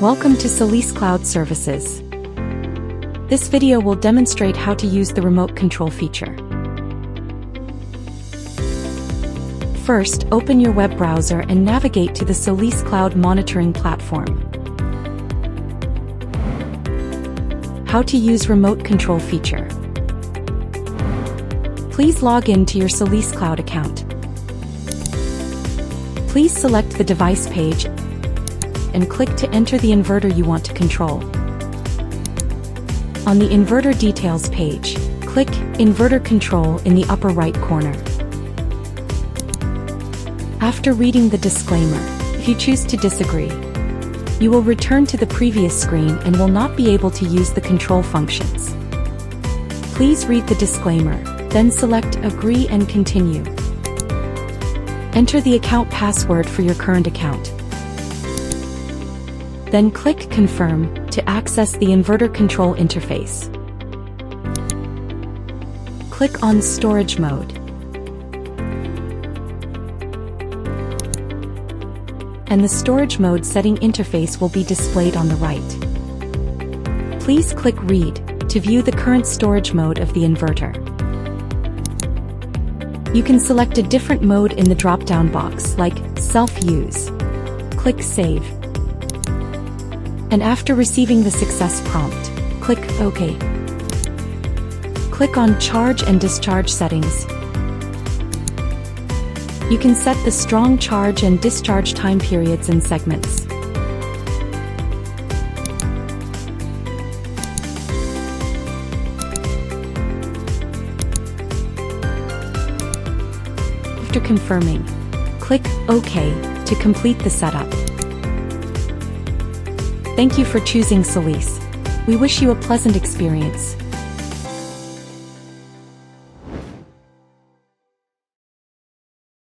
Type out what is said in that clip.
Welcome to Soliscloud services. This video will demonstrate how to use the remote control feature. First, open your web browser and navigate to the Soliscloud monitoring platform. How to use remote control feature. Please log in to your Soliscloud account. Please select the device page and click to enter the inverter you want to control. On the inverter details page, click Inverter Control in the upper right corner. After reading the disclaimer, if you choose to disagree, you will return to the previous screen and will not be able to use the control functions. Please read the disclaimer, then select Agree and Continue. Enter the account password for your current account. Then click Confirm to access the inverter control interface. Click on Storage Mode. And the storage mode setting interface will be displayed on the right. Please click Read to view the current storage mode of the inverter. You can select a different mode in the drop-down box like Self-Use. Click Save. And after receiving the success prompt, click OK. Click on Charge and Discharge Settings. You can set the strong charge and discharge time periods and segments. After confirming, click OK to complete the setup. Thank you for choosing Solis. We wish you a pleasant experience.